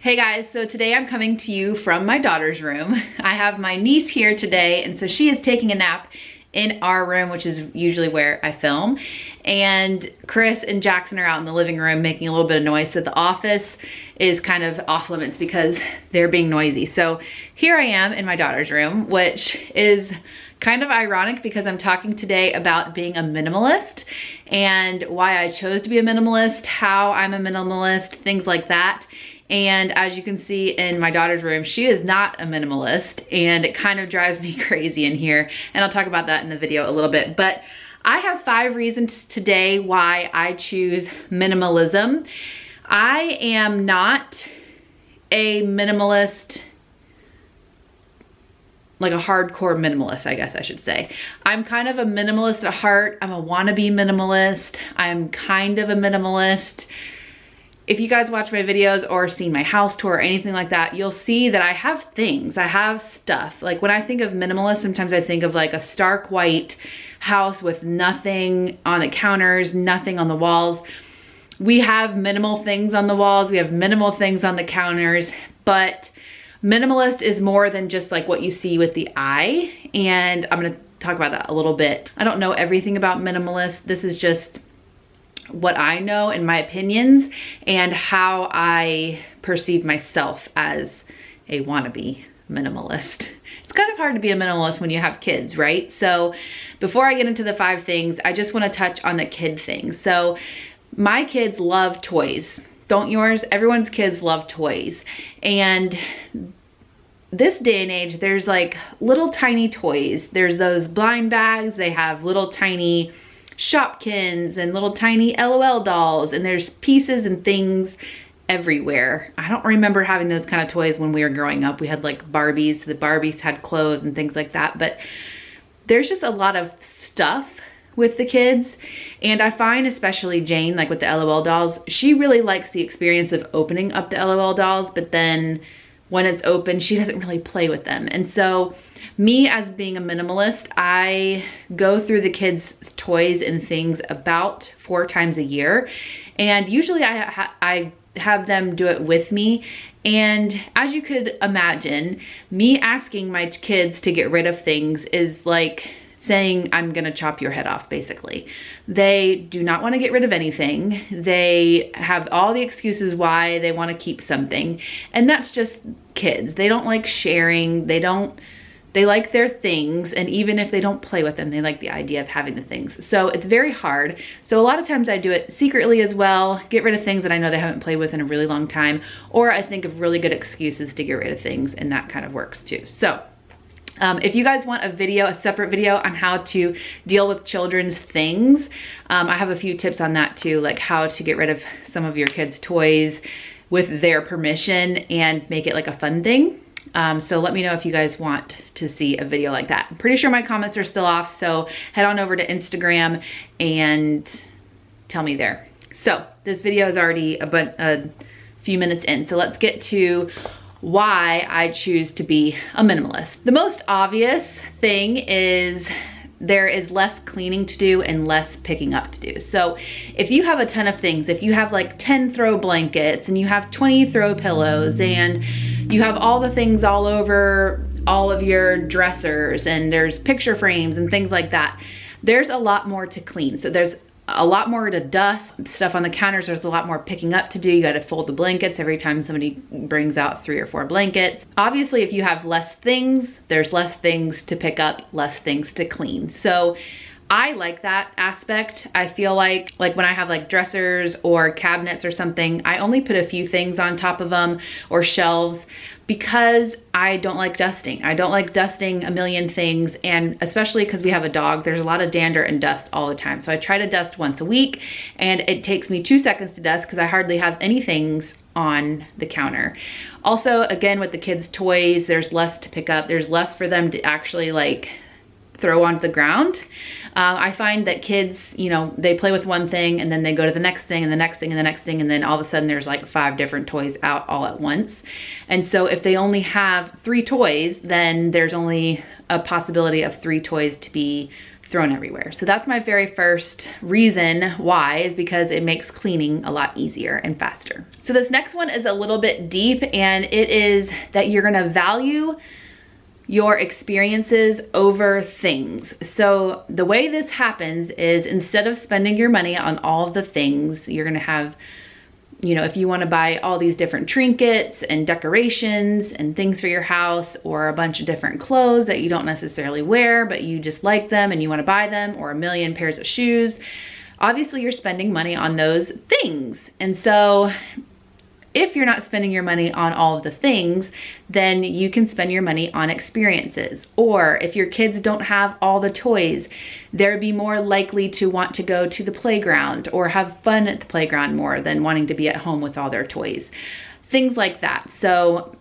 Hey guys, so today I'm coming to you from my daughter's room. I have my niece here today, and so she is taking a nap in our room, which is usually where I film. And Chris and Jackson are out in the living room making a little bit of noise, so the office is kind of off limits because they're being noisy. So here I am in my daughter's room, which is kind of ironic because I'm talking today about being a minimalist and why I chose to be a minimalist, how I'm a minimalist, things like that. And as you can see in my daughter's room, she is not a minimalist, and it kind of drives me crazy in here. And I'll talk about that in the video a little bit. But I have 5 reasons today why I choose minimalism. I am not a minimalist, like a hardcore minimalist, I guess I should say. I'm kind of a minimalist at heart. I'm a wannabe minimalist. I'm kind of a minimalist. If you guys watch my videos or seen my house tour or anything like that, you'll see that I have things, I have stuff. Like when I think of minimalist, sometimes I think of like a stark white house with nothing on the counters, nothing on the walls. We have minimal things on the walls, we have minimal things on the counters, but minimalist is more than just like what you see with the eye. And I'm gonna talk about that a little bit. I don't know everything about minimalist. This is just what I know and my opinions and how I perceive myself as a wannabe minimalist. It's kind of hard to be a minimalist when you have kids, right? So before I get into the 5 things, I just want to touch on the kid thing. So my kids love toys. Don't yours? Everyone's kids love toys. And this day and age, there's like little tiny toys. There's those blind bags. They have little tiny Shopkins and little tiny LOL dolls, and there's pieces and things everywhere. I don't remember having those kind of toys when we were growing up. We had like Barbies. The Barbies had clothes and things like that, but there's just a lot of stuff with the kids. And I find especially Jane, like with the LOL dolls, she really likes the experience of opening up the LOL dolls, but then when it's open, she doesn't really play with them. And so me as being a minimalist, I go through the kids' toys and things about 4 times a year. And usually I have them do it with me. And as you could imagine, me asking my kids to get rid of things is like saying I'm gonna chop your head off, basically. They do not want to get rid of anything. They have all the excuses why they want to keep something, and that's just kids. They don't like sharing. They like their things, and even if they don't play with them, they like the idea of having the things. So it's very hard. So a lot of times I do it secretly as well, get rid of things that I know they haven't played with in a really long time, or I think of really good excuses to get rid of things, and that kind of works too. So if you guys want a separate video on how to deal with children's things, I have a few tips on that too, like how to get rid of some of your kids' toys with their permission and make it like a fun thing. So let me know if you guys want to see a video like that. I'm pretty sure my comments are still off, so head on over to Instagram and tell me there. So this video is already a few minutes in, so let's get to why I choose to be a minimalist. The most obvious thing is there is less cleaning to do and less picking up to do. So if you have a ton of things, if you have like 10 throw blankets and you have 20 throw pillows and you have all the things all over all of your dressers and there's picture frames and things like that, there's a lot more to clean. So there's a lot more to dust, stuff on the counters, there's a lot more picking up to do. You gotta fold the blankets every time somebody brings out 3 or 4 blankets. Obviously, if you have less things, there's less things to pick up, less things to clean. So I like that aspect. I feel like when I have like dressers or cabinets or something, I only put a few things on top of them or shelves because I don't like dusting. I don't like dusting a million things, and especially because we have a dog, there's a lot of dander and dust all the time. So I try to dust once a week, and it takes me 2 seconds to dust because I hardly have any things on the counter. Also, again, with the kids' toys, there's less to pick up. There's less for them to actually like throw onto the ground. I find that kids, you know, they play with one thing and then they go to the next thing and the next thing and the next thing, and then all of a sudden there's like 5 different toys out all at once. And so if they only have 3 toys, then there's only a possibility of 3 toys to be thrown everywhere. So that's my very first reason why, is because it makes cleaning a lot easier and faster. So this next one is a little bit deep, and it is that you're gonna value your experiences over things. So the way this happens is, instead of spending your money on all of the things, you're gonna have, you know, if you want to buy all these different trinkets and decorations and things for your house, or a bunch of different clothes that you don't necessarily wear, but you just like them and you want to buy them, or a million pairs of shoes, obviously you're spending money on those things. And so if you're not spending your money on all of the things, then you can spend your money on experiences. Or if your kids don't have all the toys, they'd be more likely to want to go to the playground or have fun at the playground more than wanting to be at home with all their toys. Things like that. So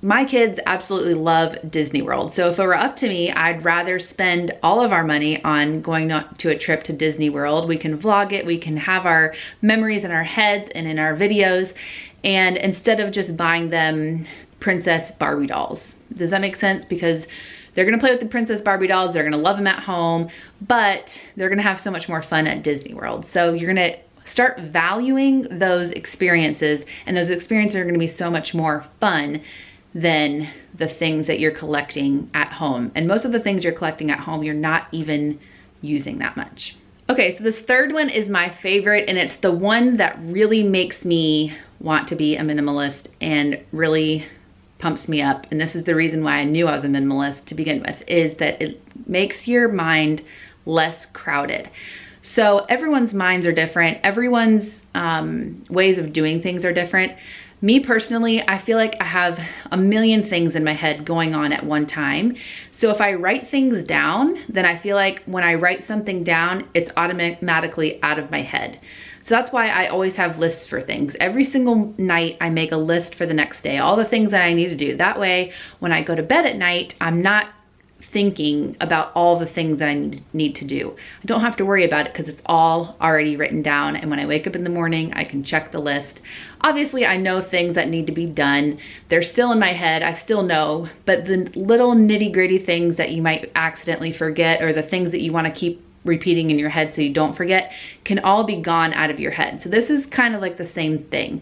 my kids absolutely love Disney World. So if it were up to me, I'd rather spend all of our money on going to a trip to Disney World. We can vlog it, we can have our memories in our heads and in our videos, and instead of just buying them Princess Barbie dolls. Does that make sense? Because they're gonna play with the Princess Barbie dolls, they're gonna love them at home, but they're gonna have so much more fun at Disney World. So you're gonna start valuing those experiences, and those experiences are gonna be so much more fun than the things that you're collecting at home. And most of the things you're collecting at home, you're not even using that much. Okay, so this third one is my favorite, and it's the one that really makes me want to be a minimalist and really pumps me up. And this is the reason why I knew I was a minimalist to begin with, is that it makes your mind less crowded. So everyone's minds are different. Everyone's ways of doing things are different. Me personally, I feel like I have a million things in my head going on at one time. So if I write things down, then I feel like when I write something down, it's automatically out of my head. So that's why I always have lists for things. Every single night I make a list for the next day, all the things that I need to do. That way, when I go to bed at night, I'm not thinking about all the things that I need to do. I don't have to worry about it because it's all already written down, and when I wake up in the morning, I can check the list. Obviously, I know things that need to be done. They're still in my head, I still know, but the little nitty-gritty things that you might accidentally forget, or the things that you want to keep repeating in your head so you don't forget, can all be gone out of your head. So this is kind of like the same thing.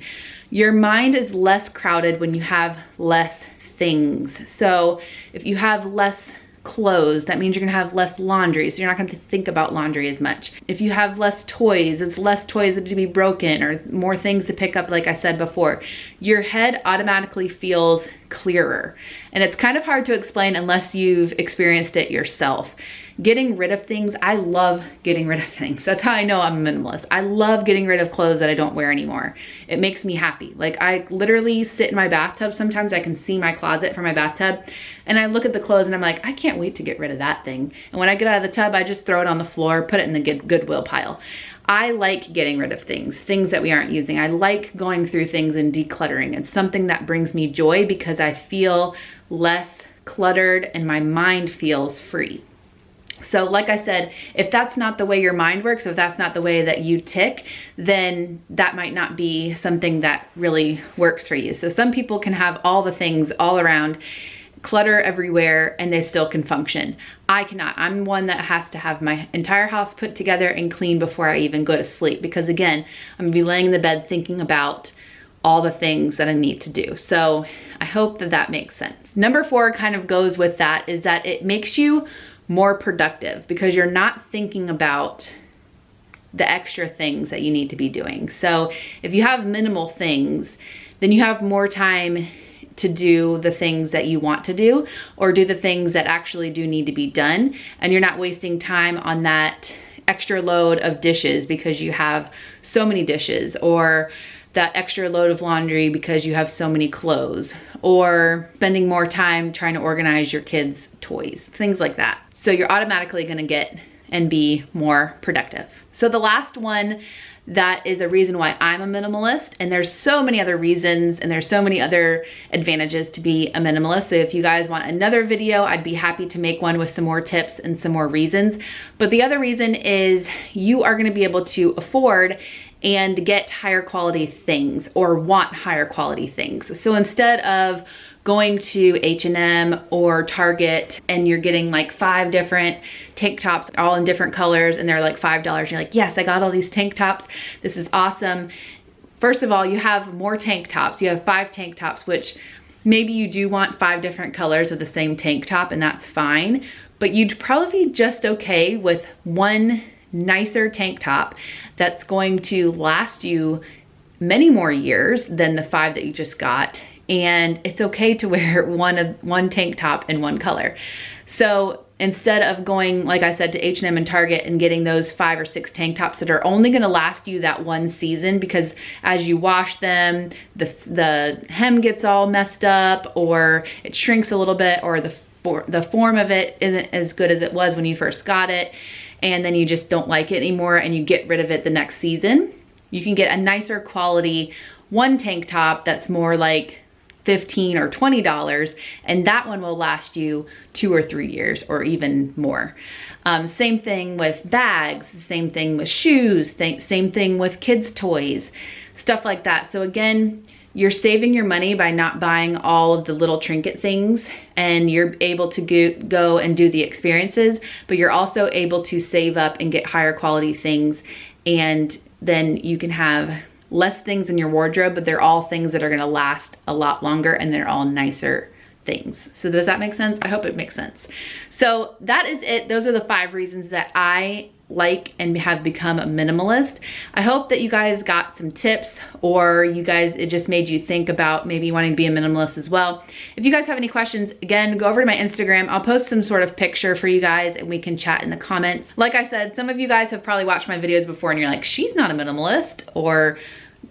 Your mind is less crowded when you have less things. So if you have less clothes, that means you're gonna have less laundry, so you're not gonna think about laundry as much. If you have less toys, it's less toys to be broken or more things to pick up, like I said before. Your head automatically feels clearer. And it's kind of hard to explain unless you've experienced it yourself. Getting rid of things, I love getting rid of things. That's how I know I'm a minimalist. I love getting rid of clothes that I don't wear anymore. It makes me happy. Like, I literally sit in my bathtub. Sometimes I can see my closet from my bathtub, and I look at the clothes and I'm like, I can't wait to get rid of that thing. And when I get out of the tub, I just throw it on the floor, put it in the Goodwill pile. I like getting rid of things that we aren't using. I like going through things and decluttering. It's something that brings me joy because I feel less cluttered and my mind feels free. So like I said, if that's not the way your mind works, if that's not the way that you tick, then that might not be something that really works for you. So some people can have all the things all around, clutter everywhere, and they still can function. I cannot. I'm one that has to have my entire house put together and clean before I even go to sleep, because again, I'm gonna be laying in the bed thinking about all the things that I need to do. So I hope that that makes sense. Number 4 kind of goes with that, is that it makes you more productive because you're not thinking about the extra things that you need to be doing. So if you have minimal things, then you have more time to do the things that you want to do, or do the things that actually do need to be done, and you're not wasting time on that extra load of dishes because you have so many dishes, or that extra load of laundry because you have so many clothes, or spending more time trying to organize your kids' toys, things like that. So you're automatically gonna get and be more productive. So the last one that is a reason why I'm a minimalist, and there's so many other reasons and there's so many other advantages to be a minimalist. So if you guys want another video, I'd be happy to make one with some more tips and some more reasons. But the other reason is you are gonna be able to afford and get higher quality things or want higher quality things. So instead of going to H&M or Target and you're getting like 5 different tank tops all in different colors and they're like $5, you're like, yes, I got all these tank tops, this is awesome. First of all, you have more tank tops. You have 5 tank tops, which maybe you do want 5 different colors of the same tank top, and that's fine, but you'd probably be just okay with one nicer tank top that's going to last you many more years than the 5 that you just got. And it's okay to wear one tank top in one color. So instead of going, like I said, to H&M and Target and getting those 5 or 6 tank tops that are only gonna last you that one season, because as you wash them, the hem gets all messed up, or it shrinks a little bit, or the form of it isn't as good as it was when you first got it, and then you just don't like it anymore and you get rid of it the next season, you can get a nicer quality one tank top that's more like $15 or $20, and that one will last you 2 or 3 years or even more. Same thing with bags, same thing with shoes, same thing with kids' toys, stuff like that. So again, you're saving your money by not buying all of the little trinket things, and you're able to go and do the experiences, but you're also able to save up and get higher quality things, and then you can have less things in your wardrobe, but they're all things that are gonna last a lot longer, and they're all nicer things. So does that make sense? I hope it makes sense. So that is it. Those are the 5 reasons that I like and have become a minimalist. I hope that you guys got some tips, or it just made you think about maybe wanting to be a minimalist as well. If you guys have any questions, again, go over to my Instagram. I'll post some sort of picture for you guys and we can chat in the comments. Like I said, some of you guys have probably watched my videos before and you're like, she's not a minimalist, or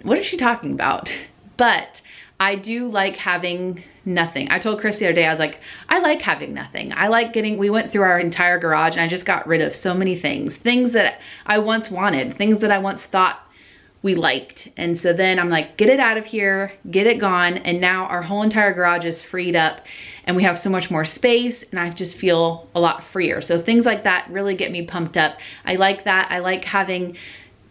what is she talking about? But I do like having nothing. I told Chris the other day, I was like, I like having nothing. I like we went through our entire garage and I just got rid of so many things that I once wanted, things that I once thought we liked. And so then I'm like, get it out of here, get it gone. And now our whole entire garage is freed up and we have so much more space, and I just feel a lot freer. So things like that really get me pumped up. I like that. I like having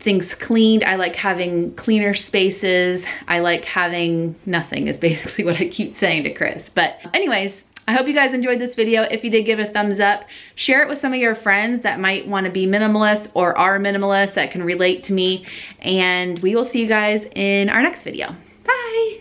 things cleaned. I like having cleaner spaces. I like having nothing is basically what I keep saying to Chris. But anyways, I hope you guys enjoyed this video. If you did, give it a thumbs up. Share it with some of your friends that might want to be minimalist or are minimalist that can relate to me. And we will see you guys in our next video. Bye.